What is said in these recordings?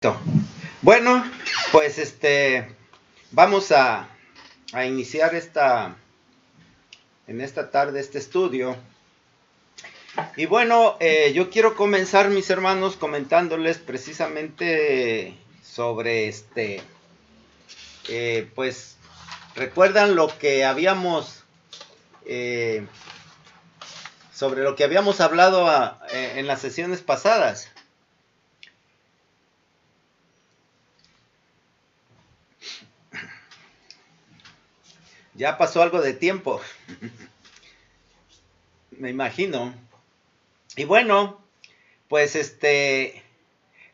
Perfecto. Bueno, pues vamos a iniciar en esta tarde este estudio. Y bueno, yo quiero comenzar, mis hermanos, comentándoles precisamente sobre pues recuerdan lo que habíamos sobre lo que habíamos hablado en las sesiones pasadas. Ya pasó algo de tiempo, me imagino. Y bueno, pues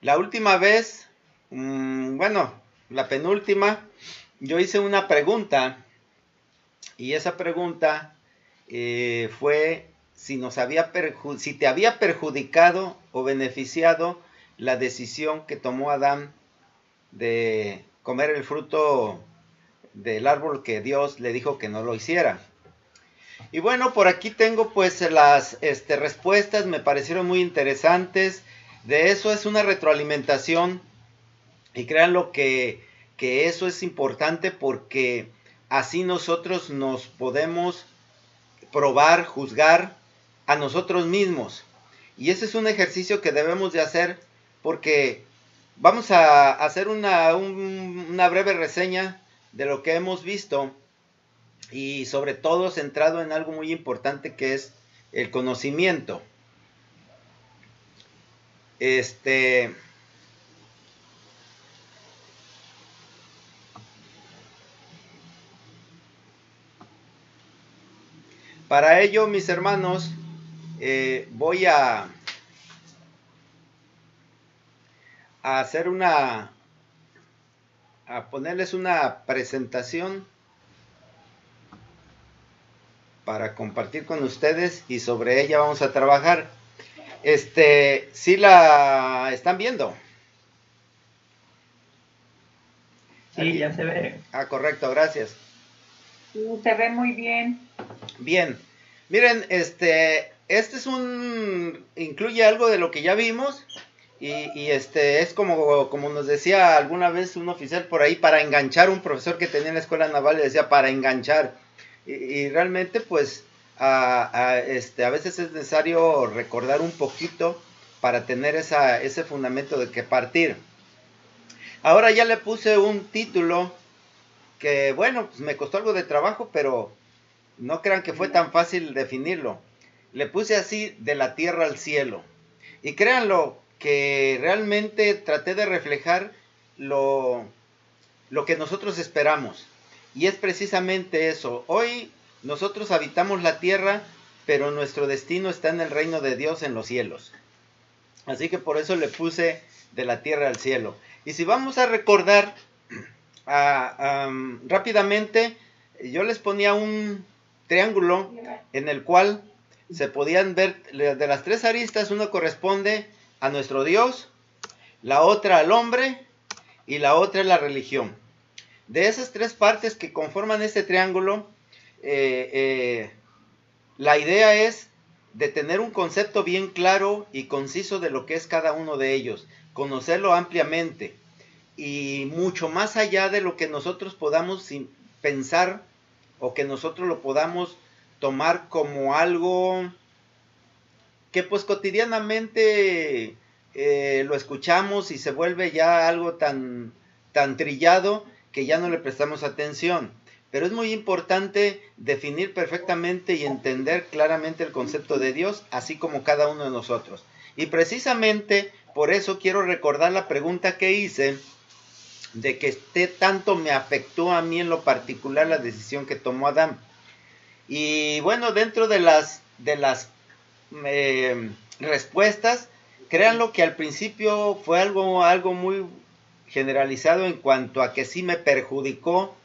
la última vez, bueno, la penúltima, yo hice una pregunta. Y esa pregunta fue si te había perjudicado o beneficiado la decisión que tomó Adán de comer el fruto del árbol que Dios le dijo que no lo hiciera. Y bueno, por aquí tengo pues las respuestas, me parecieron muy interesantes. De eso es una retroalimentación y créanlo que eso es importante porque así nosotros nos podemos probar, juzgar a nosotros mismos. Y ese es un ejercicio que debemos de hacer porque vamos a hacer una breve reseña de lo que hemos visto y sobre todo centrado en algo muy importante que es el conocimiento. Para ello, mis hermanos, voy a hacer a ponerles una presentación para compartir con ustedes y sobre ella vamos a trabajar. ¿Sí la están viendo? Sí, ya se ve. Ah, correcto, gracias. Sí, se ve muy bien. Bien, miren, incluye algo de lo que ya vimos y es como nos decía alguna vez un oficial por ahí, para enganchar, un profesor que tenía en la escuela naval le decía para enganchar y realmente pues a veces es necesario recordar un poquito para tener ese fundamento de que partir. Ahora ya le puse un título que bueno, pues me costó algo de trabajo, pero no crean que fue tan fácil definirlo. Le puse así, de la tierra al cielo. Y créanlo, que realmente traté de reflejar lo que nosotros esperamos. Y es precisamente eso. Hoy nosotros habitamos la tierra, pero nuestro destino está en el reino de Dios en los cielos. Así que por eso le puse de la tierra al cielo. Y si vamos a recordar rápidamente, yo les ponía un triángulo en el cual se podían ver de las tres aristas, uno corresponde a nuestro Dios, la otra al hombre y la otra es la religión. De esas tres partes que conforman este triángulo, la idea es de tener un concepto bien claro y conciso de lo que es cada uno de ellos, conocerlo ampliamente y mucho más allá de lo que nosotros podamos pensar o que nosotros lo podamos tomar como algo que pues cotidianamente lo escuchamos y se vuelve ya algo tan trillado que ya no le prestamos atención. Pero es muy importante definir perfectamente y entender claramente el concepto de Dios, así como cada uno de nosotros. Y precisamente por eso quiero recordar la pregunta que hice, de que tanto me afectó a mí en lo particular la decisión que tomó Adán. Y bueno, dentro de las respuestas, créanlo que al principio fue algo muy generalizado en cuanto a que sí me perjudicó,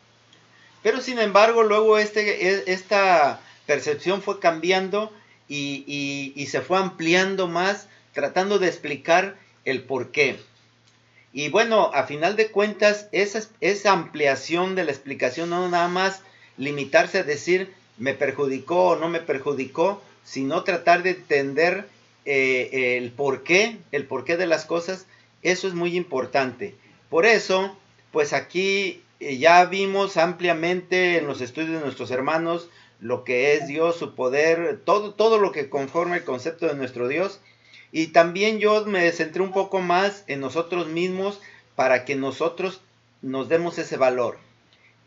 pero sin embargo luego esta percepción fue cambiando y se fue ampliando más, tratando de explicar el por qué. Y bueno, a final de cuentas, esa ampliación de la explicación, no nada más limitarse a decir me perjudicó o no me perjudicó, sino tratar de entender el porqué de las cosas, Eso es muy importante. Por eso, pues aquí ya vimos ampliamente en los estudios de nuestros hermanos lo que es Dios, su poder, todo lo que conforma el concepto de nuestro Dios. Y también yo me centré un poco más en nosotros mismos para que nosotros nos demos ese valor.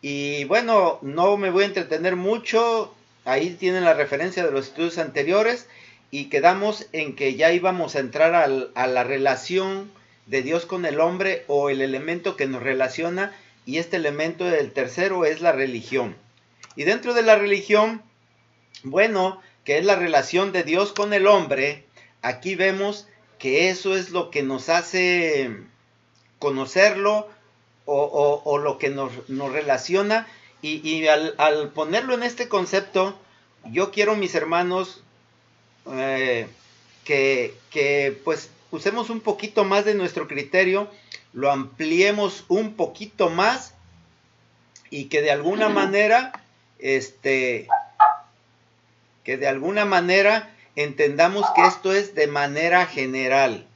Y bueno, no me voy a entretener mucho, ahí tienen la referencia de los estudios anteriores y quedamos en que ya íbamos a entrar a la relación de Dios con el hombre o el elemento que nos relaciona, y este elemento del tercero es la religión. Y dentro de la religión, bueno, que es la relación de Dios con el hombre, aquí vemos que eso es lo que nos hace conocerlo o lo que nos relaciona. Y al ponerlo en este concepto, yo quiero, mis hermanos, que pues usemos un poquito más de nuestro criterio, lo ampliemos un poquito más y que de alguna manera, entendamos que esto es de manera general.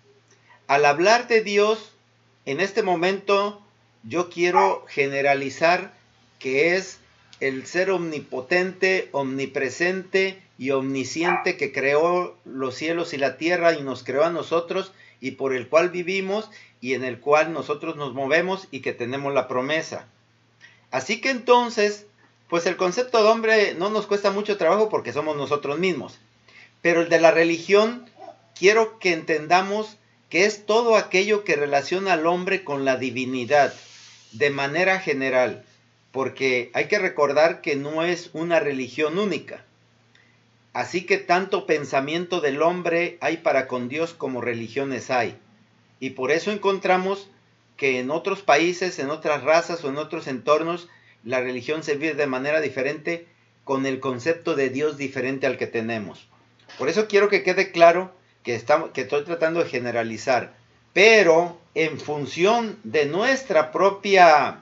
Al hablar de Dios, en este momento yo quiero generalizar que es el ser omnipotente, omnipresente y omnisciente que creó los cielos y la tierra y nos creó a nosotros y por el cual vivimos y en el cual nosotros nos movemos y que tenemos la promesa. Así que entonces, pues el concepto de hombre no nos cuesta mucho trabajo porque somos nosotros mismos. Pero el de la religión, quiero que entendamos que es todo aquello que relaciona al hombre con la divinidad, de manera general. Porque hay que recordar que no es una religión única. Así que tanto pensamiento del hombre hay para con Dios como religiones hay. Y por eso encontramos que en otros países, en otras razas o en otros entornos, la religión se vive de manera diferente, con el concepto de Dios diferente al que tenemos. Por eso quiero que quede claro que estoy tratando de generalizar, pero en función de nuestra propia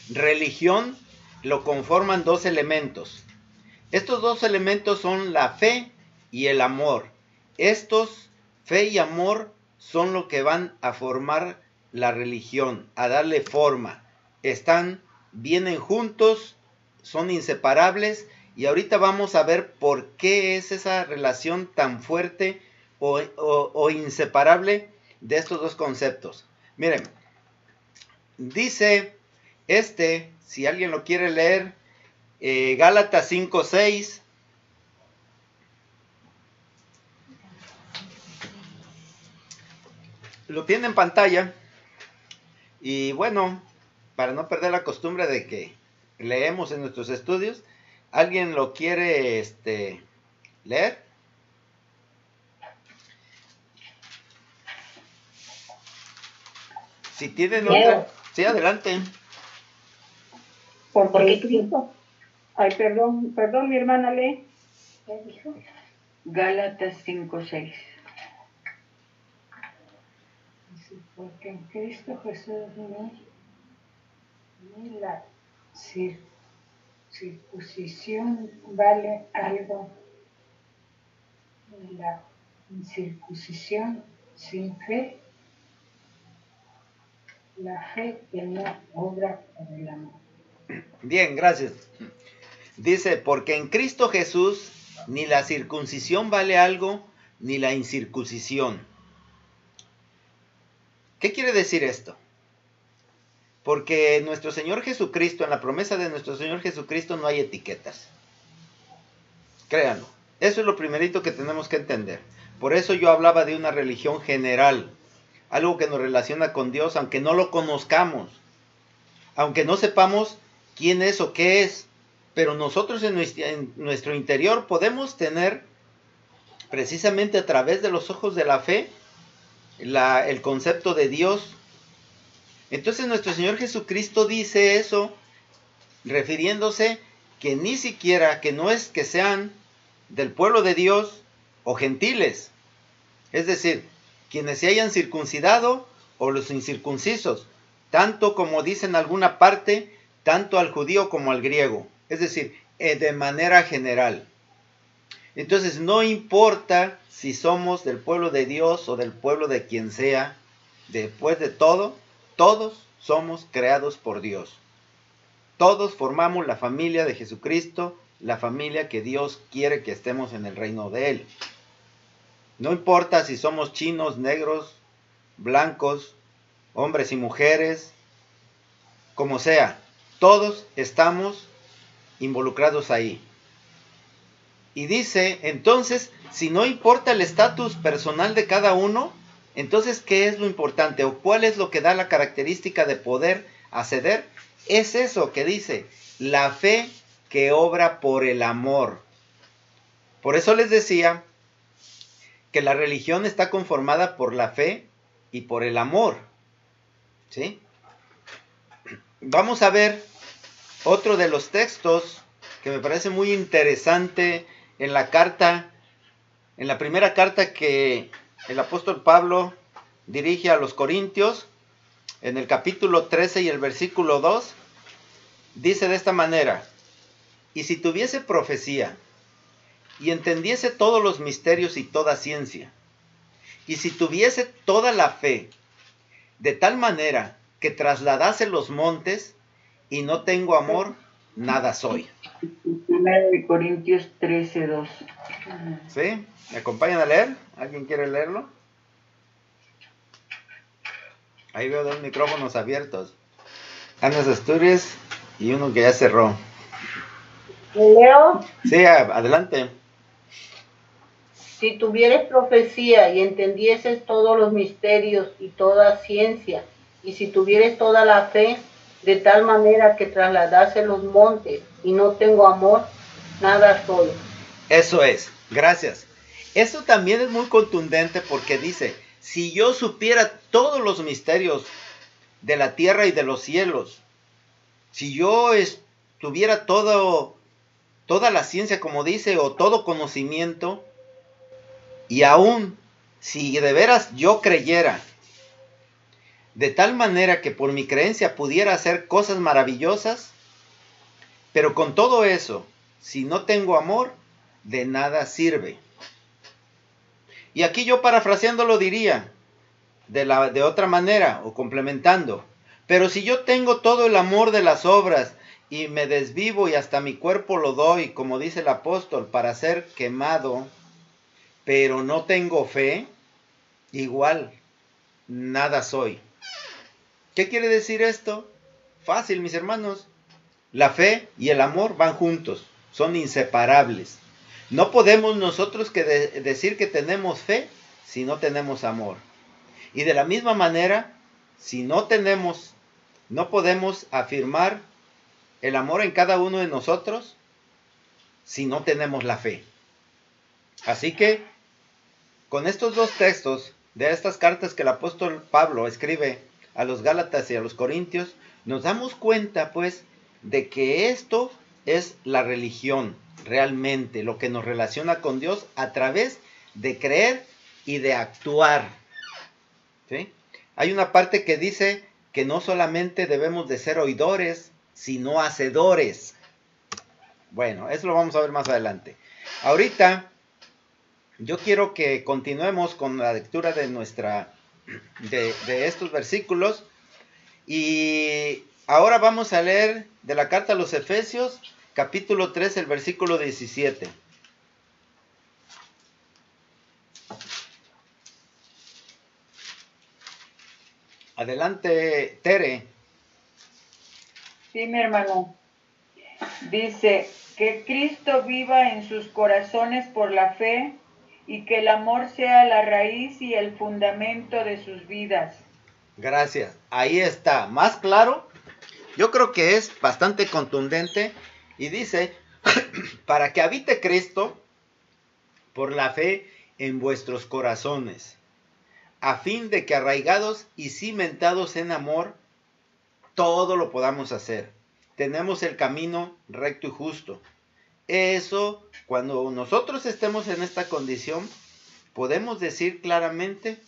religión lo conforman dos elementos. Estos dos elementos son la fe y el amor. Estos, fe y amor, son lo que van a formar la religión, a darle forma. Vienen juntos, son inseparables, y ahorita vamos a ver por qué es esa relación tan fuerte o inseparable de estos dos conceptos. Miren, dice si alguien lo quiere leer, Gálatas 5:6. Lo tiene en pantalla. Y bueno, para no perder la costumbre de que leemos en nuestros estudios, ¿alguien lo quiere leer? Si tienen otra, sí, adelante. Porque Cristo. Ay, perdón, mi hermana lee. ¿Qué dijo? Gálatas 5:6. Porque en Cristo Jesús ni la circuncisión vale algo, ni la incircuncisión sin fe, la fe que no obra por el amor. Bien, gracias. Dice, porque en Cristo Jesús ni la circuncisión vale algo, ni la incircuncisión. ¿Qué quiere decir esto? Porque nuestro Señor Jesucristo, en la promesa de nuestro Señor Jesucristo no hay etiquetas. Créanlo. Eso es lo primerito que tenemos que entender. Por eso yo hablaba de una religión general. Algo que nos relaciona con Dios, aunque no lo conozcamos. Aunque no sepamos quién es o qué es. Pero nosotros en nuestro interior podemos tener, precisamente a través de los ojos de la fe, el concepto de Dios. Entonces nuestro Señor Jesucristo dice eso, refiriéndose que ni siquiera, que no es que sean del pueblo de Dios o gentiles, es decir, quienes se hayan circuncidado o los incircuncisos, tanto como dice en alguna parte, tanto al judío como al griego, es decir, de manera general. Entonces no importa si somos del pueblo de Dios o del pueblo de quien sea, después de todo, todos somos creados por Dios. Todos formamos la familia de Jesucristo, la familia que Dios quiere que estemos en el reino de Él. No importa si somos chinos, negros, blancos, hombres y mujeres, como sea, todos estamos involucrados ahí. Y dice, entonces, si no importa el estatus personal de cada uno, entonces, ¿qué es lo importante? ¿O cuál es lo que da la característica de poder acceder? Es eso que dice, la fe que obra por el amor. Por eso les decía que la religión está conformada por la fe y por el amor. ¿Sí? Vamos a ver otro de los textos que me parece muy interesante en la carta, en la primera carta que el apóstol Pablo dirige a los Corintios, en el capítulo 13 y el versículo 2, dice de esta manera, y si tuviese profecía, y entendiese todos los misterios y toda ciencia, y si tuviese toda la fe, de tal manera que trasladase los montes, y no tengo amor, nada soy. 1 Corintios 13, 2. ¿Sí? ¿Me acompañan a leer? ¿Alguien quiere leerlo? Ahí veo dos micrófonos abiertos. Ana Asturias y uno que ya cerró. Leo, Sí, adelante. si tuvieres profecía y entendieses todos los misterios y toda ciencia, y si tuvieres toda la fe, de tal manera que trasladase los montes, y no tengo amor, nada soy. Eso es, gracias. Eso también es muy contundente porque dice, si yo supiera todos los misterios de la tierra y de los cielos, si yo tuviera toda la ciencia como dice, o todo conocimiento, y aún si de veras yo creyera, de tal manera que por mi creencia pudiera hacer cosas maravillosas, pero con todo eso, si no tengo amor, de nada sirve. Y aquí yo parafraseándolo diría, de otra manera, o complementando, pero si yo tengo todo el amor de las obras, y me desvivo y hasta mi cuerpo lo doy, como dice el apóstol, para ser quemado, pero no tengo fe, igual, nada soy. ¿Qué quiere decir esto? Fácil, mis hermanos. La fe y el amor van juntos, son inseparables. No podemos nosotros decir que tenemos fe si no tenemos amor. Y de la misma manera, si no podemos afirmar el amor en cada uno de nosotros si no tenemos la fe. Así que, con estos dos textos de estas cartas que el apóstol Pablo escribe a los Gálatas y a los Corintios, nos damos cuenta, pues, de que esto es la religión, realmente, lo que nos relaciona con Dios a través de creer y de actuar. ¿Sí? Hay una parte que dice que no solamente debemos de ser oidores, sino hacedores. Bueno, eso lo vamos a ver más adelante. Ahorita, yo quiero que continuemos con la lectura de estos versículos. Y ahora vamos a leer de la carta a los Efesios, capítulo 3, el versículo 17. Adelante, Tere. Sí, mi hermano. Dice, que Cristo viva en sus corazones por la fe y que el amor sea la raíz y el fundamento de sus vidas. Gracias. Ahí está. ¿Más claro? Yo creo que es bastante contundente y dice, para que habite Cristo por la fe en vuestros corazones, a fin de que arraigados y cimentados en amor, todo lo podamos hacer. Tenemos el camino recto y justo. Eso, cuando nosotros estemos en esta condición, podemos decir claramente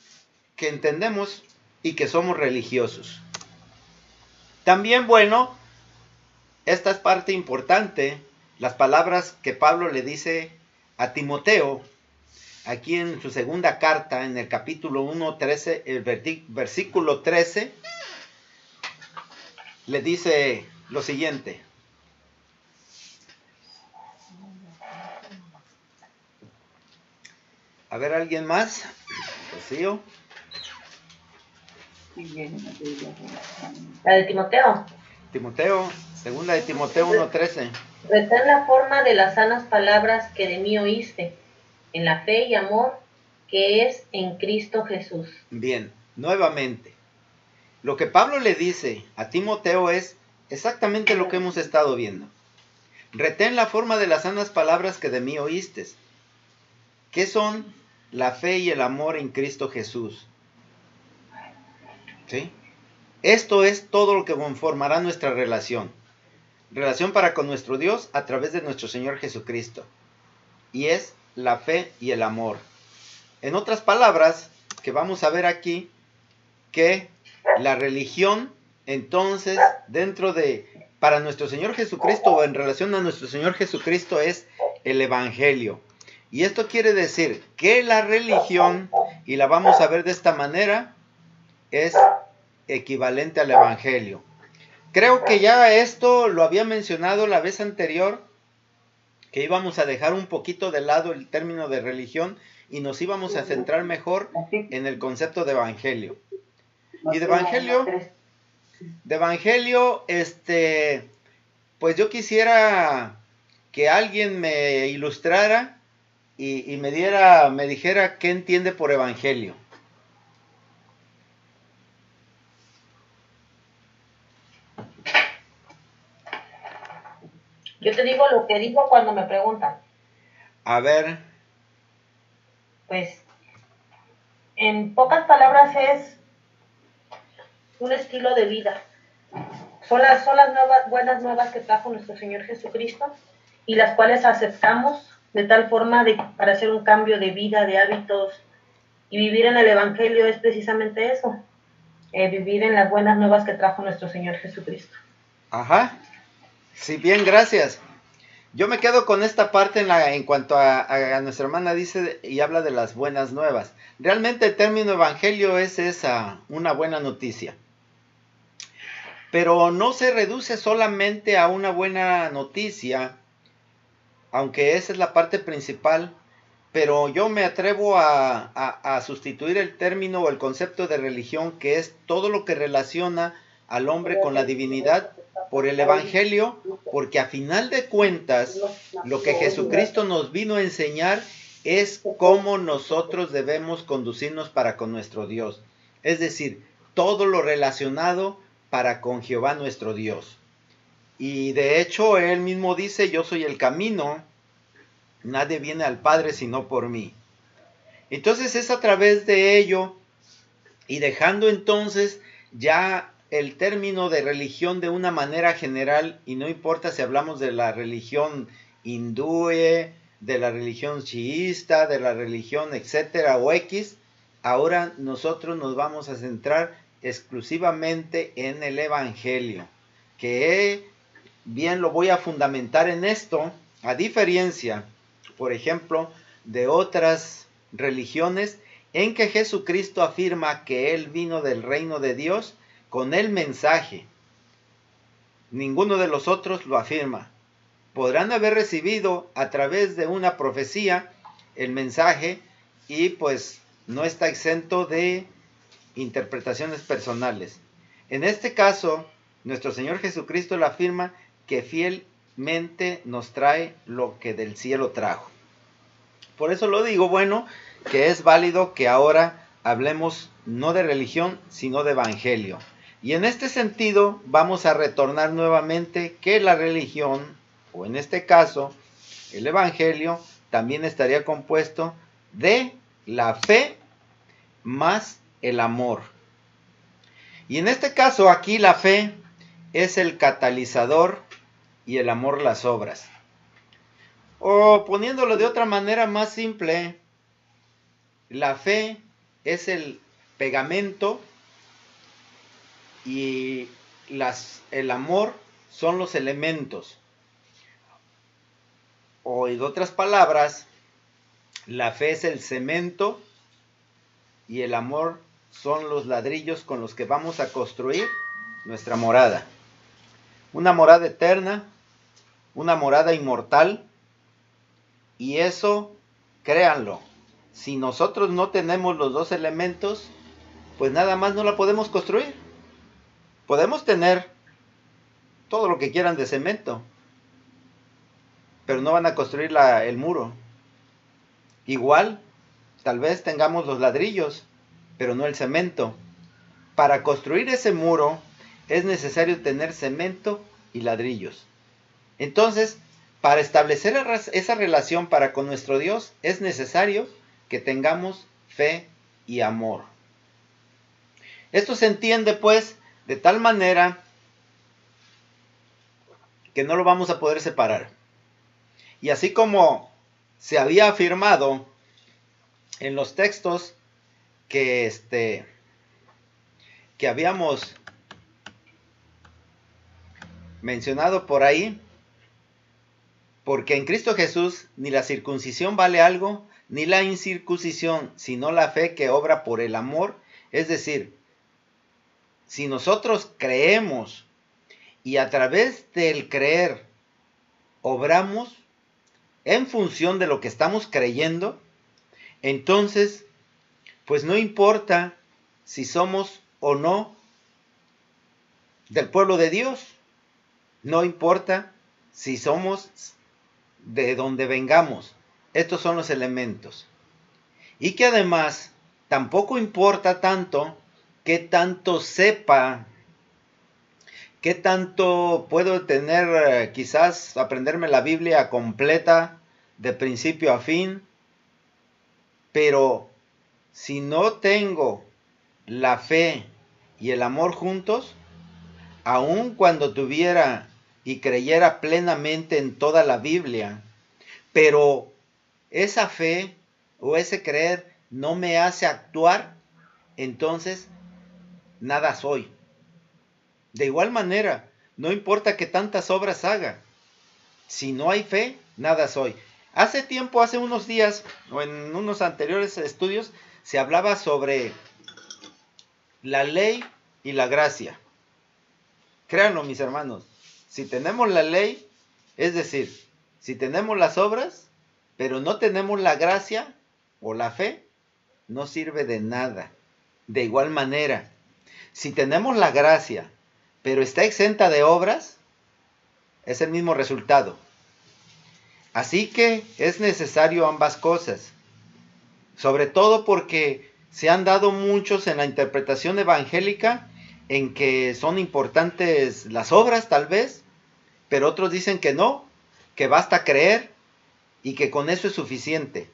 que entendemos y que somos religiosos. También, bueno, esta es parte importante, las palabras que Pablo le dice a Timoteo. aquí en su segunda carta, en el capítulo 1, 13, el versículo 13, le dice lo siguiente. A ver, ¿alguien más? Rocío. La de Timoteo. Timoteo, segunda de Timoteo 1:13. Retén la forma de las sanas palabras que de mí oíste, en la fe y amor que es en Cristo Jesús. Bien, nuevamente, lo que Pablo le dice a Timoteo es exactamente lo que hemos estado viendo. Retén la forma de las sanas palabras que de mí oíste, que son la fe y el amor en Cristo Jesús. ¿Sí? Esto es todo lo que conformará nuestra relación. Relación para con nuestro Dios a través de nuestro Señor Jesucristo. Y es la fe y el amor. En otras palabras, que vamos a ver aquí, que la religión, entonces, para nuestro Señor Jesucristo o en relación a nuestro Señor Jesucristo es el Evangelio. Y esto quiere decir que la religión, y la vamos a ver de esta manera, es equivalente al Evangelio. Creo que ya esto lo había mencionado la vez anterior, que íbamos a dejar un poquito de lado el término de religión y nos íbamos a centrar mejor en el concepto de Evangelio. Y de Evangelio, pues yo quisiera que alguien me ilustrara y me dijera qué entiende por Evangelio. Yo te digo lo que digo cuando me preguntan. A ver. Pues, en pocas palabras es un estilo de vida. Son las buenas nuevas que trajo nuestro Señor Jesucristo y las cuales aceptamos de tal forma para hacer un cambio de vida, de hábitos. Y vivir en el Evangelio es precisamente eso, vivir en las buenas nuevas que trajo nuestro Señor Jesucristo. Ajá. Sí, bien, gracias. Yo me quedo con esta parte en cuanto a nuestra hermana dice y habla de las buenas nuevas. Realmente el término evangelio es una buena noticia. Pero no se reduce solamente a una buena noticia, aunque esa es la parte principal, pero yo me atrevo a sustituir el término o el concepto de religión, que es todo lo que relaciona al hombre con la divinidad, por el Evangelio, porque a final de cuentas, lo que Jesucristo nos vino a enseñar es cómo nosotros debemos conducirnos para con nuestro Dios. Es decir, todo lo relacionado para con Jehová nuestro Dios. Y de hecho, Él mismo dice, yo soy el camino, nadie viene al Padre sino por mí. Entonces es a través de ello, y dejando entonces ya el término de religión de una manera general, y no importa si hablamos de la religión hindú, de la religión chiísta, de la religión etcétera o X, ahora nosotros nos vamos a centrar exclusivamente en el Evangelio, que bien lo voy a fundamentar en esto, a diferencia, por ejemplo, de otras religiones, en que Jesucristo afirma que Él vino del reino de Dios con el mensaje. Ninguno de los otros lo afirma. Podrán haber recibido a través de una profecía el mensaje y pues no está exento de interpretaciones personales. En este caso, nuestro Señor Jesucristo le afirma que fielmente nos trae lo que del cielo trajo. Por eso lo digo, bueno, que es válido que ahora hablemos no de religión, sino de evangelio. Y en este sentido vamos a retornar nuevamente que la religión, o en este caso, el evangelio, también estaría compuesto de la fe más el amor. Y en este caso aquí la fe es el catalizador y el amor las obras. O poniéndolo de otra manera más simple, la fe es el pegamento y el amor son los elementos. O en otras palabras, La fe es el cemento y el amor son los ladrillos con los que vamos a construir nuestra morada. Una morada eterna, una morada inmortal. Y eso, créanlo, si nosotros no tenemos los dos elementos, pues nada más no la podemos construir. Podemos tener todo lo que quieran de cemento, pero no van a construir el muro. Igual, tal vez tengamos los ladrillos, pero no el cemento. Para construir ese muro es necesario tener cemento y ladrillos. Entonces, para establecer esa relación para con nuestro Dios, es necesario que tengamos fe y amor. Esto se entiende, pues, de tal manera que no lo vamos a poder separar. Y así como se había afirmado en los textos que habíamos mencionado por ahí, porque en Cristo Jesús ni la circuncisión vale algo, ni la incircuncisión, sino la fe que obra por el amor. Es decir, si nosotros creemos y a través del creer obramos en función de lo que estamos creyendo, entonces, pues no importa si somos o no del pueblo de Dios, no importa si somos de donde vengamos, estos son los elementos. Y que además tampoco importa tanto qué tanto sepa, qué tanto puedo tener, quizás aprenderme la Biblia completa de principio a fin, pero si no tengo la fe y el amor juntos, aun cuando tuviera y creyera plenamente en toda la Biblia, pero esa fe o ese creer no me hace actuar, entonces nada soy. De igual manera, no importa que tantas obras haga, si no hay fe, nada soy. Hace tiempo, hace unos días, o en unos anteriores estudios, se hablaba sobre la ley y la gracia. Créanlo, mis hermanos, si tenemos la ley, es decir, si tenemos las obras, pero no tenemos la gracia o la fe, no sirve de nada. De igual manera, si tenemos la gracia, pero está exenta de obras, es el mismo resultado. Así que es necesario ambas cosas, sobre todo porque se han dado muchos en la interpretación evangélica en que son importantes las obras tal vez, pero otros dicen que no, que basta creer y que con eso es suficiente.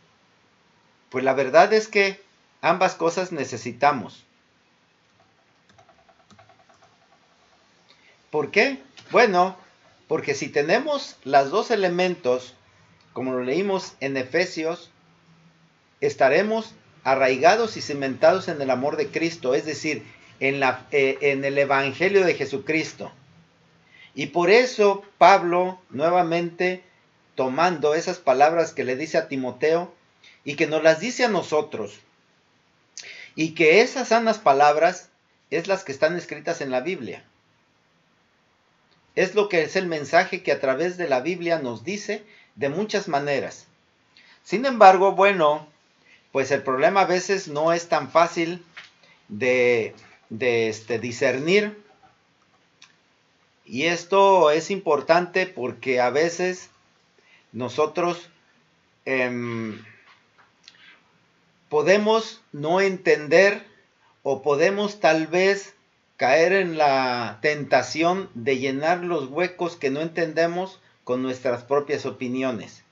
Pues la verdad es que ambas cosas necesitamos. ¿Por qué? Bueno, porque si tenemos los dos elementos, como lo leímos en Efesios, estaremos arraigados y cimentados en el amor de Cristo, es decir, en el Evangelio de Jesucristo. Y por eso Pablo, nuevamente tomando esas palabras que le dice a Timoteo y que nos las dice a nosotros, y que esas sanas palabras es las que están escritas en la Biblia. Es lo que es el mensaje que a través de la Biblia nos dice de muchas maneras. Sin embargo, bueno, pues el problema a veces no es tan fácil de discernir. Y esto es importante porque a veces nosotros podemos no entender o podemos tal vez caer en la tentación de llenar los huecos que no entendemos con nuestras propias opiniones.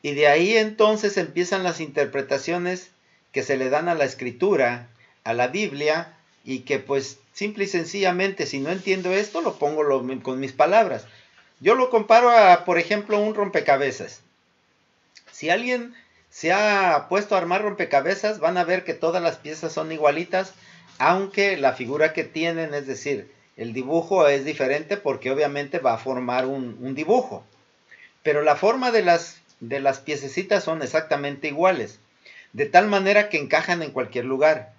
Y de ahí entonces empiezan las interpretaciones que se le dan a la Escritura, a la Biblia, y que pues simple y sencillamente si no entiendo esto lo pongo con mis palabras. Yo lo comparo a, por ejemplo, un rompecabezas. Si alguien se ha puesto a armar rompecabezas, van a ver que todas las piezas son igualitas, aunque la figura que tienen, es decir, el dibujo es diferente porque obviamente va a formar un dibujo. Pero la forma de las de las piececitas son exactamente iguales, de tal manera que encajan en cualquier lugar.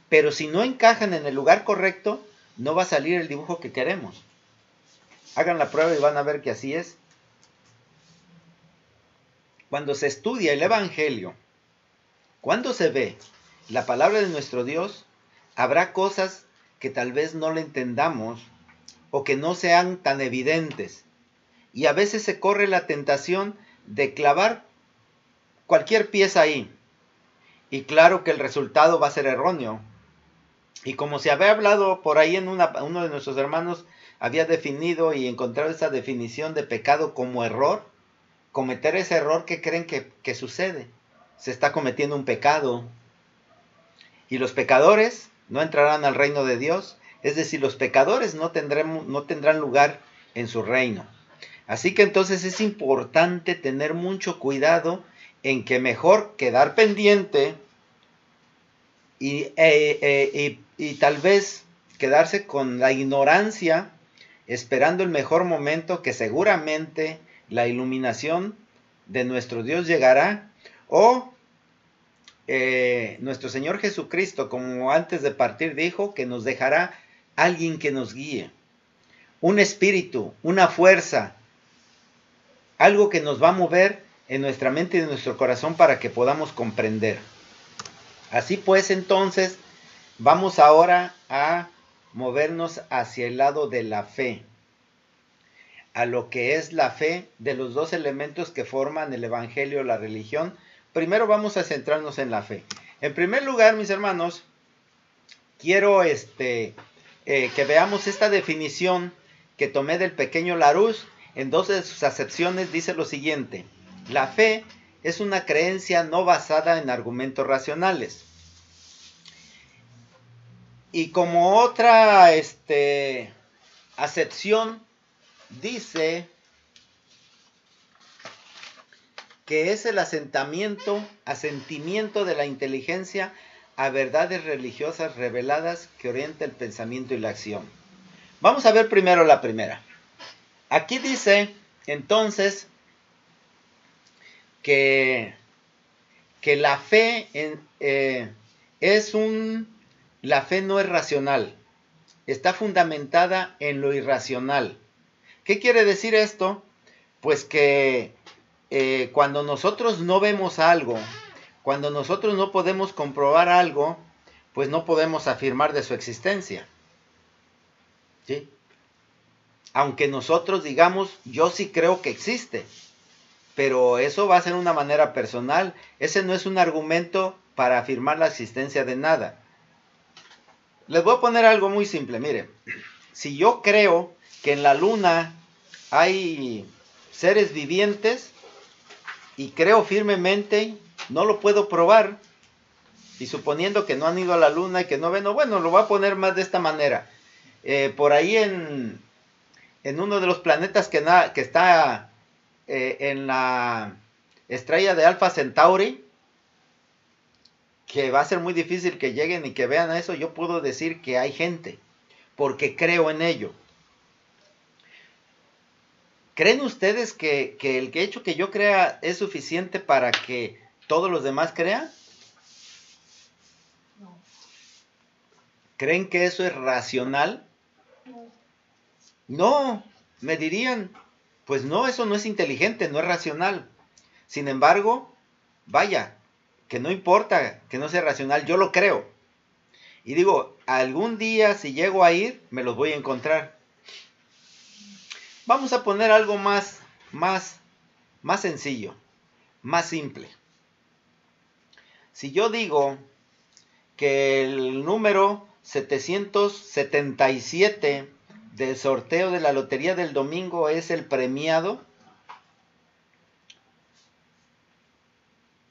Pero si no encajan en el lugar correcto, no va a salir el dibujo que queremos. Hagan la prueba y van a ver que así es. Cuando se estudia el Evangelio, cuando se ve la palabra de nuestro Dios, habrá cosas que tal vez no le entendamos o que no sean tan evidentes. Y a veces se corre la tentación de clavar cualquier pieza ahí. Y claro que el resultado va a ser erróneo. Y como se había hablado por ahí en uno de nuestros hermanos, había definido y encontrado esa definición de pecado como error, cometer ese error que creen que sucede. Se está cometiendo un pecado. Y los pecadores no entrarán al reino de Dios. Es decir, los pecadores no tendrán lugar en su reino. Así que entonces es importante tener mucho cuidado en que mejor quedar pendiente y tal vez quedarse con la ignorancia, esperando el mejor momento que seguramente la iluminación de nuestro Dios llegará, o nuestro Señor Jesucristo, como antes de partir dijo, que nos dejará alguien que nos guíe, un espíritu, una fuerza, algo que nos va a mover en nuestra mente y en nuestro corazón para que podamos comprender. Así pues, entonces, vamos ahora a movernos hacia el lado de la fe, a lo que es la fe de los dos elementos que forman el Evangelio, la religión. Primero vamos a centrarnos en la fe. En primer lugar, mis hermanos, quiero que veamos esta definición que tomé del pequeño Larousse. En dos de sus acepciones dice lo siguiente: la fe es una creencia no basada en argumentos racionales. Y como otra acepción, dice que es el asentimiento de la inteligencia a verdades religiosas reveladas que orienta el pensamiento y la acción. Vamos a ver primero la primera. Aquí dice, entonces, que la fe la fe no es racional, está fundamentada en lo irracional. ¿Qué quiere decir esto? Pues que cuando nosotros no vemos algo, cuando nosotros no podemos comprobar algo, pues no podemos afirmar de su existencia. ¿Sí? Aunque nosotros digamos, yo sí creo que existe, pero eso va a ser una manera personal. Ese no es un argumento para afirmar la existencia de nada. Les voy a poner algo muy simple, miren. Si yo creo que en la luna hay seres vivientes y creo firmemente, no lo puedo probar. Y suponiendo que no han ido a la luna y que no ven, bueno, lo voy a poner más de esta manera. Por ahí en uno de los planetas que está en la estrella de Alpha Centauri, que va a ser muy difícil que lleguen y que vean eso, yo puedo decir que hay gente, porque creo en ello. ¿Creen ustedes que el hecho que yo crea es suficiente para que todos los demás crean? No. ¿Creen que eso es racional? No, me dirían, pues no, eso no es inteligente, no es racional. Sin embargo, vaya, que no importa que no sea racional, yo lo creo. Y digo, algún día si llego a ir, me los voy a encontrar. Vamos a poner algo más sencillo, más simple. Si yo digo que el número 777 del sorteo de la lotería del domingo es el premiado,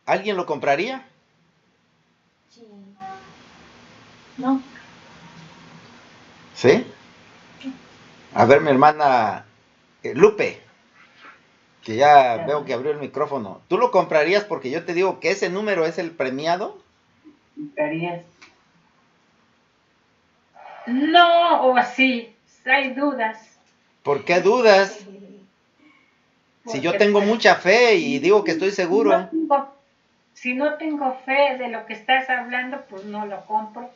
¿alguien lo compraría? Sí. No. ¿Sí? A ver, mi hermana Lupe, que ya veo que abrió el micrófono. ¿Tú lo comprarías porque yo te digo que ese número es el premiado? ¿Comprarías? No, o sí, hay dudas. ¿Por qué dudas? Si yo Porque, tengo pues, mucha fe y digo que estoy seguro. Si no tengo fe de lo que estás hablando, pues no lo compro.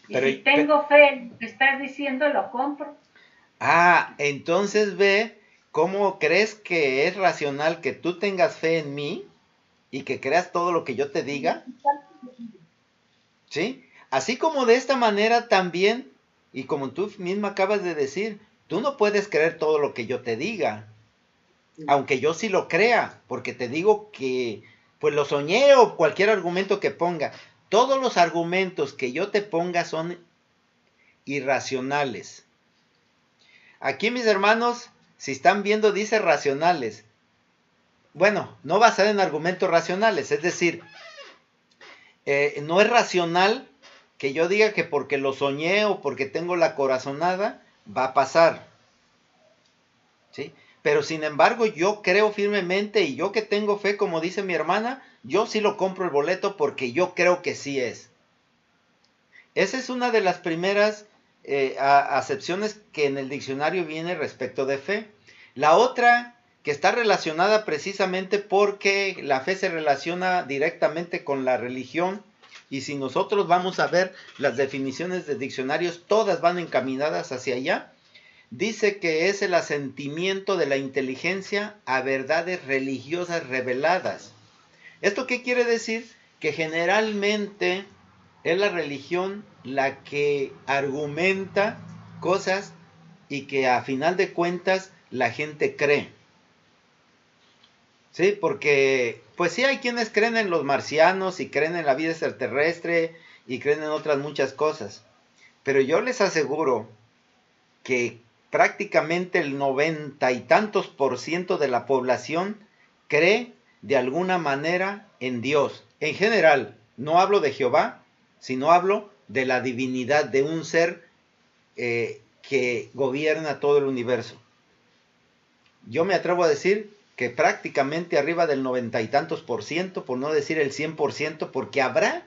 Y Pero, si tengo fe en lo que estás diciendo, lo compro. entonces ve cómo crees que es racional que tú tengas fe en mí y que creas todo lo que yo te diga. ¿Sí? Así como de esta manera también, y como tú misma acabas de decir, tú no puedes creer todo lo que yo te diga, aunque yo sí lo crea, porque te digo que pues lo soñé o cualquier argumento que ponga. Todos los argumentos que yo te ponga son irracionales. Aquí mis hermanos, si están viendo, dice racionales. Bueno, no basada en argumentos racionales, es decir, no es racional que yo diga que porque lo soñé o porque tengo la corazonada va a pasar, ¿sí? Pero sin embargo yo creo firmemente y yo que tengo fe, como dice mi hermana, yo sí lo compro el boleto porque yo creo que sí es. Esa es una de las primeras acepciones que en el diccionario viene respecto de fe. La otra, que está relacionada precisamente porque la fe se relaciona directamente con la religión, y si nosotros vamos a ver las definiciones de diccionarios, todas van encaminadas hacia allá. Dice que es el asentimiento de la inteligencia a verdades religiosas reveladas. ¿Esto qué quiere decir? Que generalmente es la religión la que argumenta cosas y que a final de cuentas la gente cree. Sí, porque pues sí hay quienes creen en los marcianos y creen en la vida extraterrestre y creen en otras muchas cosas. Pero yo les aseguro que prácticamente el 90 y tantos % de la población cree de alguna manera en Dios. En general, no hablo de Jehová, sino hablo de la divinidad, de un ser que gobierna todo el universo. Yo me atrevo a decir que prácticamente arriba del 90 y tantos %, por no decir el 100%, porque habrá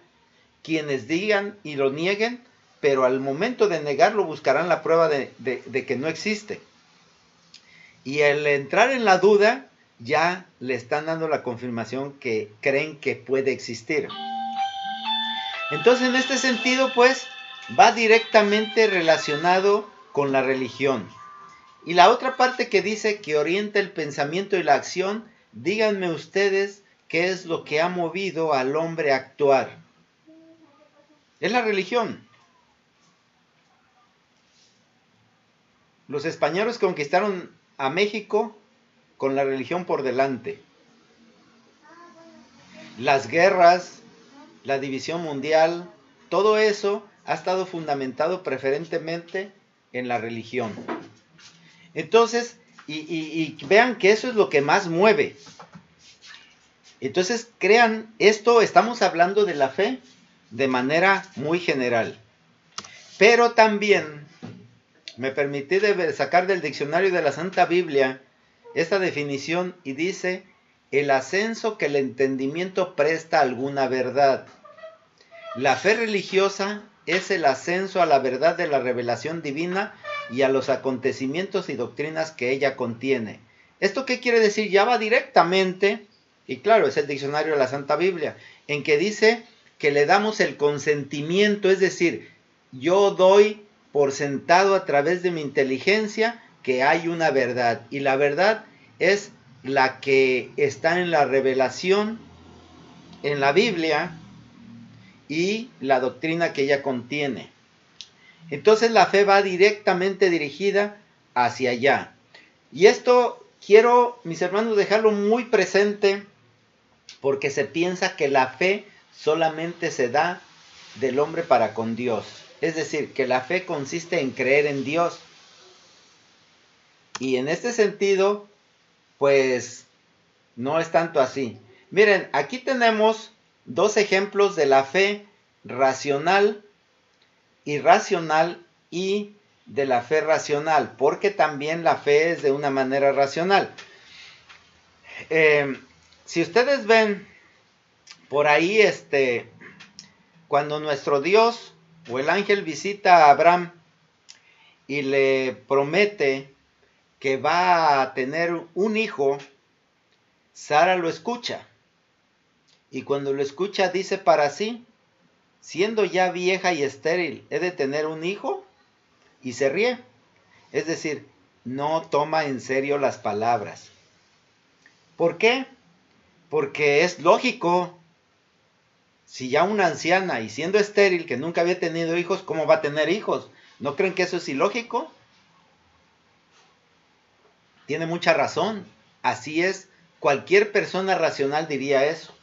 quienes digan y lo nieguen, pero al momento de negarlo buscarán la prueba de que no existe. Y al entrar en la duda, ya le están dando la confirmación que creen que puede existir. Entonces, en este sentido, pues, va directamente relacionado con la religión. Y la otra parte que dice que orienta el pensamiento y la acción, díganme ustedes qué es lo que ha movido al hombre a actuar. Es la religión. Los españoles conquistaron a México con la religión por delante. Las guerras, la división mundial, todo eso ha estado fundamentado preferentemente en la religión. Entonces, y vean que eso es lo que más mueve. Entonces, crean esto, estamos hablando de la fe de manera muy general. Pero también me permití sacar del diccionario de la Santa Biblia esta definición y dice: el ascenso que el entendimiento presta a alguna verdad. La fe religiosa es el ascenso a la verdad de la revelación divina y a los acontecimientos y doctrinas que ella contiene. ¿Esto qué quiere decir? Ya va directamente, y claro, es el diccionario de la Santa Biblia, en que dice que le damos el consentimiento, es decir, yo doy por sentado a través de mi inteligencia que hay una verdad, y la verdad es la que está en la revelación, en la Biblia, y la doctrina que ella contiene. Entonces la fe va directamente dirigida hacia allá. Y esto quiero, mis hermanos, dejarlo muy presente, porque se piensa que la fe solamente se da del hombre para con Dios. Es decir, que la fe consiste en creer en Dios. Y en este sentido, pues, no es tanto así. Miren, aquí tenemos dos ejemplos de la fe racional, irracional y de la fe racional, porque también la fe es de una manera racional. Si ustedes ven por ahí, cuando nuestro Dios o el ángel visita a Abraham y le promete que va a tener un hijo, Sara lo escucha. Y cuando lo escucha dice para sí, siendo ya vieja y estéril, ¿he de tener un hijo? Y se ríe. Es decir, no toma en serio las palabras. ¿Por qué? Porque es lógico. Si ya una anciana y siendo estéril, que nunca había tenido hijos, ¿cómo va a tener hijos? ¿No creen que eso es ilógico? Tiene mucha razón. Así es. Cualquier persona racional diría eso.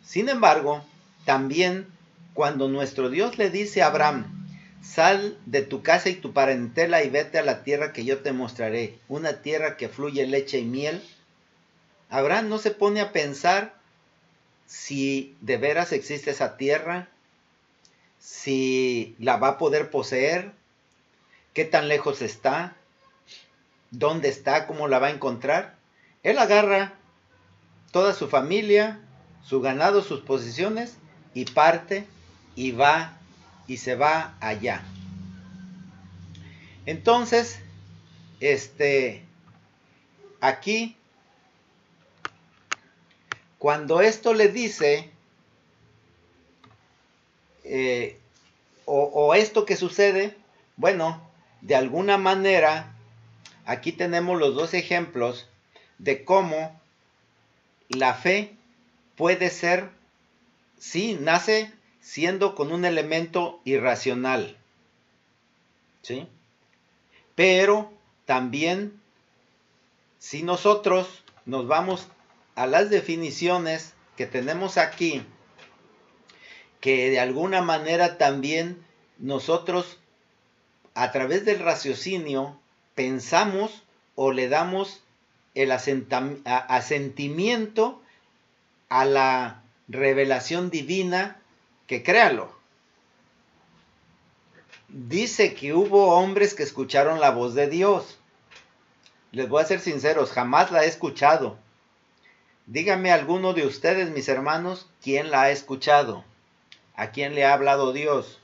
Sin embargo, también cuando nuestro Dios le dice a Abraham, sal de tu casa y tu parentela y vete a la tierra que yo te mostraré, una tierra que fluye leche y miel, Abraham no se pone a pensar si de veras existe esa tierra, si la va a poder poseer, qué tan lejos está, dónde está, cómo la va a encontrar. Él agarra toda su familia, su ganado, sus posesiones, y parte y va y se va allá. Entonces, aquí, cuando esto le dice, o esto que sucede, bueno, de alguna manera, aquí tenemos los dos ejemplos de cómo la fe puede ser, sí, nace siendo con un elemento irracional, ¿sí? Pero también, si nosotros nos vamos a las definiciones que tenemos aquí, que de alguna manera también nosotros, a través del raciocinio, pensamos o le damos el asentimiento a la revelación divina, que créalo. Dice que hubo hombres que escucharon la voz de Dios. Les voy a ser sinceros, jamás la he escuchado. Díganme alguno de ustedes, mis hermanos, ¿quién la ha escuchado? ¿A quién le ha hablado Dios?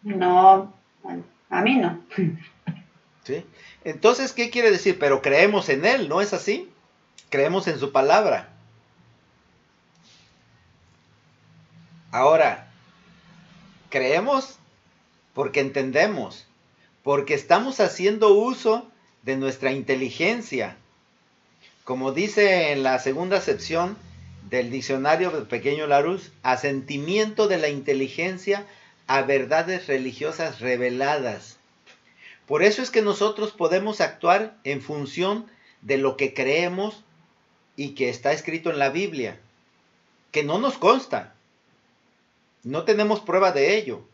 No, a mí no. ¿Sí? Entonces, ¿qué quiere decir? Pero creemos en Él, ¿no es así? Creemos en su palabra. Ahora, creemos porque entendemos, porque estamos haciendo uso de nuestra inteligencia. Como dice en la segunda acepción del diccionario del Pequeño Larousse, asentimiento de la inteligencia a verdades religiosas reveladas. Por eso es que nosotros podemos actuar en función de lo que creemos y que está escrito en la Biblia, que no nos consta. No tenemos prueba de ello.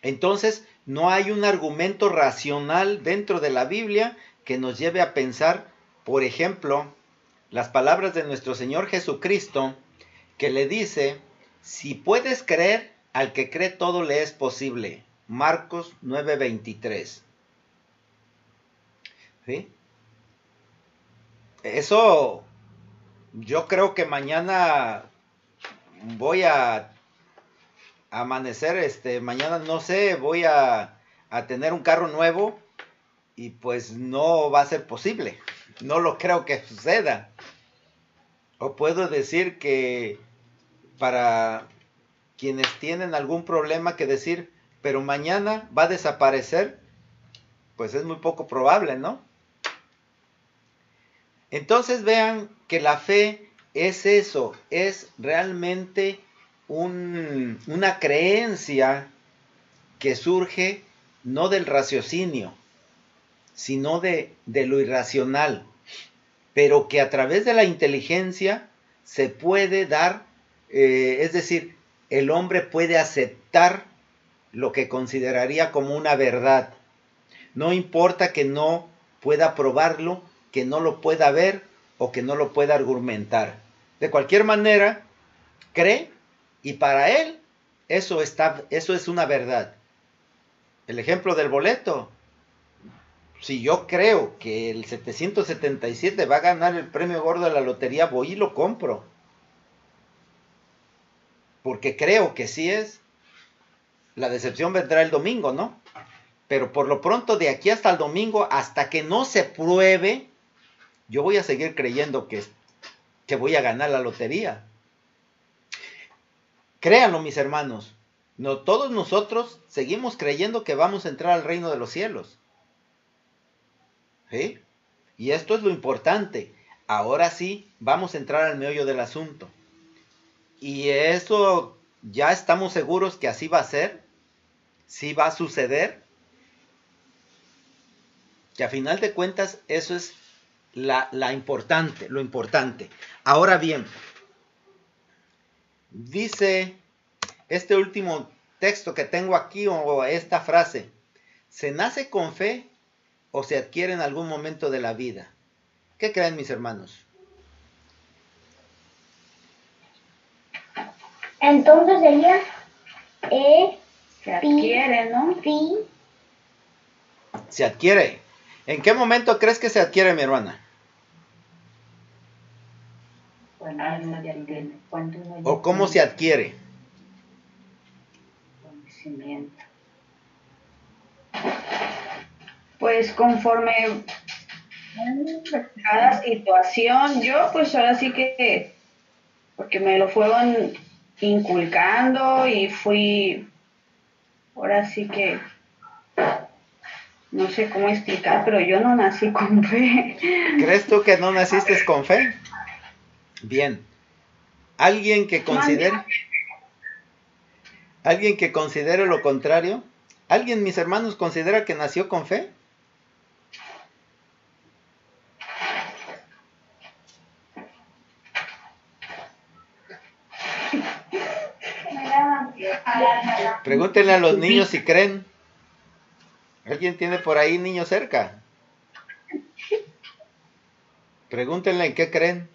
Entonces, no hay un argumento racional dentro de la Biblia que nos lleve a pensar, por ejemplo, las palabras de nuestro Señor Jesucristo, que le dice, si puedes creer, al que cree todo le es posible. Marcos 9:23. ¿Sí? Eso, yo creo que mañana voy a amanecer, mañana no sé, voy a tener un carro nuevo y pues no va a ser posible. No lo creo que suceda. O puedo decir que para quienes tienen algún problema que decir, pero mañana va a desaparecer, pues es muy poco probable, ¿no? Entonces vean que la fe es eso, es realmente una creencia que surge no del raciocinio, sino de lo irracional, pero que a través de la inteligencia se puede dar, es decir, el hombre puede aceptar lo que consideraría como una verdad. No importa que no pueda probarlo, que no lo pueda ver o que no lo pueda argumentar. De cualquier manera, cree y para él eso es una verdad. El ejemplo del boleto. Si yo creo que el 777 va a ganar el premio gordo de la lotería, voy y lo compro. Porque creo que sí es. La decepción vendrá el domingo, ¿no? Pero por lo pronto, de aquí hasta el domingo, hasta que no se pruebe, yo voy a seguir creyendo que voy a ganar la lotería. Créanlo, mis hermanos, no todos nosotros seguimos creyendo que vamos a entrar al reino de los cielos. ¿Sí? Y esto es lo importante. Ahora sí, vamos a entrar al meollo del asunto. Y eso ya estamos seguros que así va a ser, sí va a suceder, que a final de cuentas eso es lo importante. Ahora bien, dice este último texto que tengo aquí, o esta frase: ¿se nace con fe o se adquiere en algún momento de la vida? ¿Qué creen, mis hermanos? Entonces sería Se adquiere, ¿no? sí. Se adquiere. ¿En qué momento crees que se adquiere, mi hermana? ¿O cómo se adquiere? Conocimiento. Pues conforme cada situación, yo pues ahora sí que, porque me lo fueron inculcando y fui, ahora sí que, no sé cómo explicar, pero yo no nací con fe. ¿Crees tú que no naciste con fe? Bien. ¿Alguien que considere lo contrario? ¿Alguien, mis hermanos, considera que nació con fe? Pregúntenle a los niños si creen. ¿Alguien tiene por ahí niños cerca? Pregúntenle en qué creen.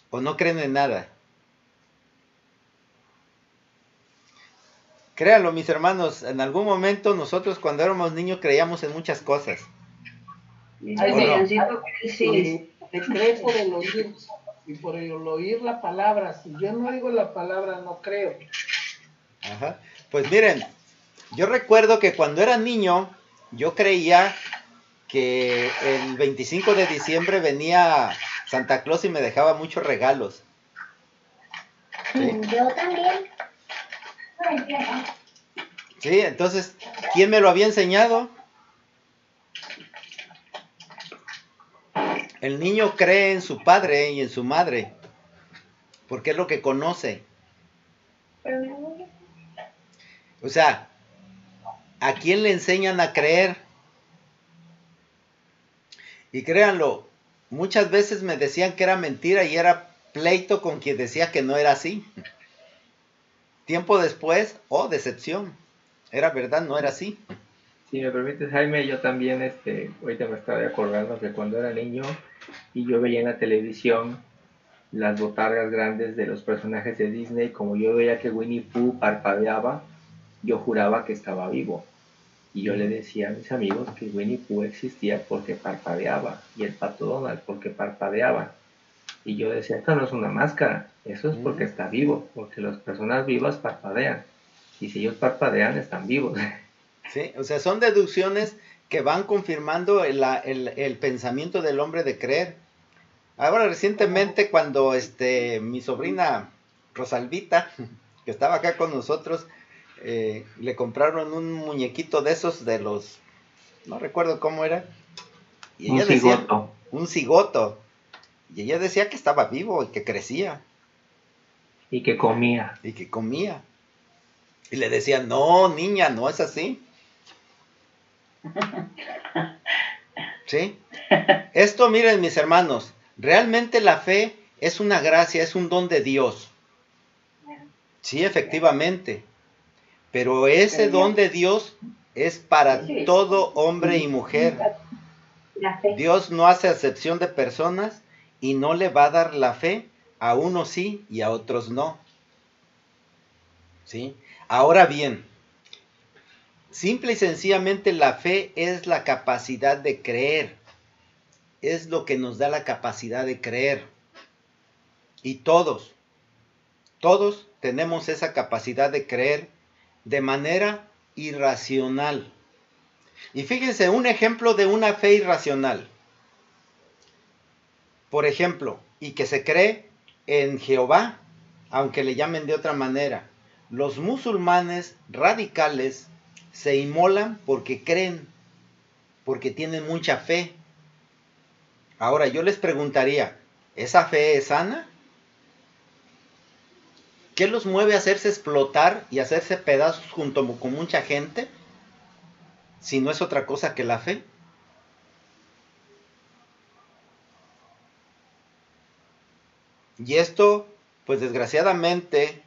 ¿O no creen en nada? Créanlo, mis hermanos, en algún momento nosotros cuando éramos niños creíamos en muchas cosas. Ay, no? Sí, se cree por el oír, y por el oír la palabra. Si yo no oigo la palabra, no creo. Ajá. Pues miren, yo recuerdo que cuando era niño, yo creía que el 25 de diciembre venía Santa Claus y me dejaba muchos regalos. ¿Sí? Yo también. Sí, entonces, ¿quién me lo había enseñado? El niño cree en su padre y en su madre, porque es lo que conoce. O sea, ¿a quién le enseñan a creer? Y créanlo, muchas veces me decían que era mentira y era pleito con quien decía que no era así. Tiempo después, decepción. Era verdad, no era así. Si me permites, Jaime, yo también, ahorita me estaba acordando que cuando era niño y yo veía en la televisión las botargas grandes de los personajes de Disney, como yo veía que Winnie Pooh parpadeaba, yo juraba que estaba vivo. Y yo le decía a mis amigos que Winnie Pooh existía porque parpadeaba, y el Pato Donald porque parpadeaba. Y yo decía, esto no es una máscara, eso es porque está vivo, porque las personas vivas parpadean. Y si ellos parpadean, están vivos. Sí, o sea, son deducciones que van confirmando el pensamiento del hombre de creer. Ahora, recientemente, cuando mi sobrina Rosalvita, que estaba acá con nosotros, le compraron un muñequito de esos de los, no recuerdo cómo era, y ella decía, un cigoto, y ella decía que estaba vivo y que crecía. Y que comía. Y le decía, no, niña, no es así. ¿Sí? Esto, miren, mis hermanos, realmente la fe es una gracia, es un don de Dios. Sí, efectivamente. Pero ese don de Dios es para todo hombre y mujer. Dios no hace acepción de personas y no le va a dar la fe a unos sí y a otros no. ¿Sí? Ahora bien, simple y sencillamente la fe es la capacidad de creer. Es lo que nos da la capacidad de creer. Y todos tenemos esa capacidad de creer de manera irracional. Y fíjense, un ejemplo de una fe irracional. Por ejemplo, y que se cree en Jehová, aunque le llamen de otra manera. Los musulmanes radicales se inmolan porque creen, porque tienen mucha fe. Ahora yo les preguntaría, ¿esa fe es sana? ¿Qué los mueve a hacerse explotar y hacerse pedazos junto con mucha gente? Si no es otra cosa que la fe. Y esto, pues desgraciadamente,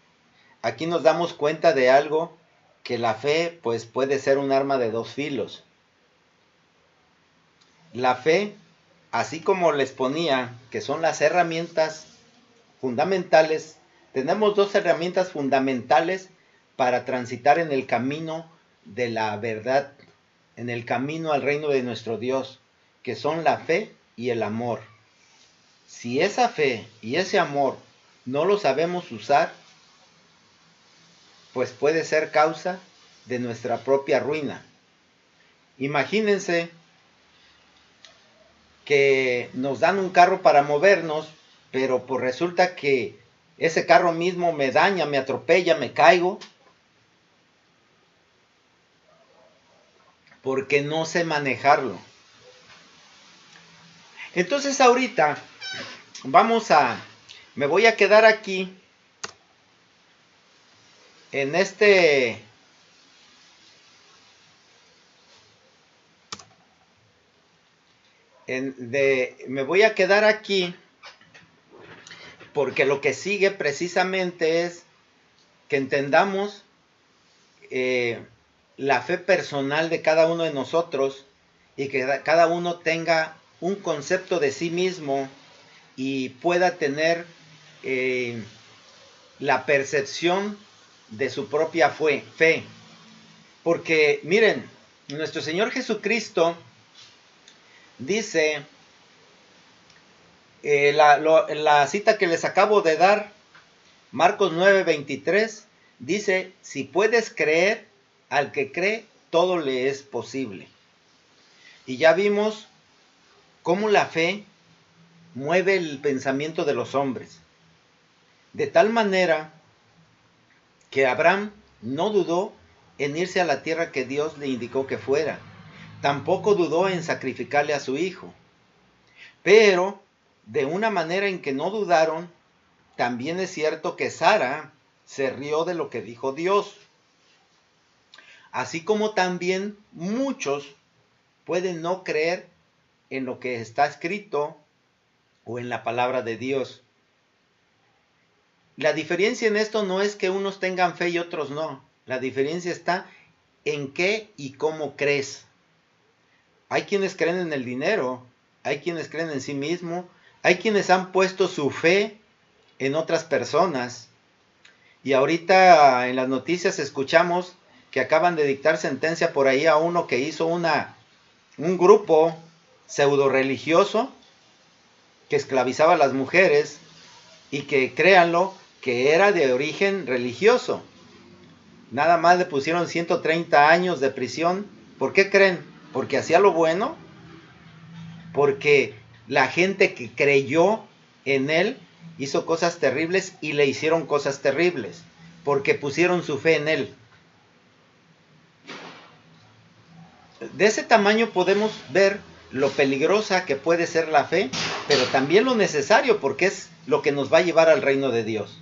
aquí nos damos cuenta de algo, que la fe pues puede ser un arma de dos filos. La fe, así como les ponía, que son las herramientas fundamentales, tenemos dos herramientas fundamentales para transitar en el camino de la verdad, en el camino al reino de nuestro Dios, que son la fe y el amor. Si esa fe y ese amor no lo sabemos usar, pues puede ser causa de nuestra propia ruina. Imagínense que nos dan un carro para movernos, pero pues resulta que ese carro mismo me daña, me atropella, me caigo, porque no sé manejarlo. Entonces ahorita me voy a quedar aquí en me voy a quedar aquí porque lo que sigue precisamente es que entendamos la fe personal de cada uno de nosotros y que cada uno tenga un concepto de sí mismo y pueda tener la percepción de su propia fe. Porque miren, nuestro Señor Jesucristo dice, la cita que les acabo de dar, Marcos 9:23, dice, si puedes creer, al que cree, todo le es posible. Y ya vimos cómo la fe mueve el pensamiento de los hombres. De tal manera que Abraham no dudó en irse a la tierra que Dios le indicó que fuera. Tampoco dudó en sacrificarle a su hijo. Pero, de una manera en que no dudaron, también es cierto que Sara se rió de lo que dijo Dios. Así como también muchos pueden no creer en lo que está escrito o en la palabra de Dios. La diferencia en esto no es que unos tengan fe y otros no. La diferencia está en qué y cómo crees. Hay quienes creen en el dinero, hay quienes creen en sí mismo, hay quienes han puesto su fe en otras personas. Y ahorita en las noticias escuchamos que acaban de dictar sentencia por ahí a uno que hizo un grupo pseudo religioso que esclavizaba a las mujeres y que, créanlo, que era de origen religioso. Nada más le pusieron 130 años de prisión. ¿Por qué creen? ¿Porque hacía lo bueno? Porque la gente que creyó en él hizo cosas terribles y le hicieron cosas terribles. Porque pusieron su fe en él. De ese tamaño podemos ver lo peligrosa que puede ser la fe, pero también lo necesario, porque es lo que nos va a llevar al reino de Dios.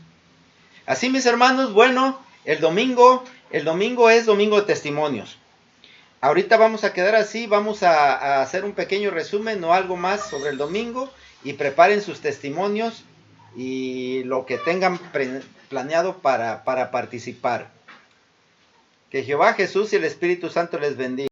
Así, mis hermanos, bueno, el domingo es domingo de testimonios. Ahorita vamos a quedar así, vamos a hacer un pequeño resumen o algo más sobre el domingo, y preparen sus testimonios y lo que tengan planeado para participar. Que Jehová, Jesús y el Espíritu Santo les bendiga.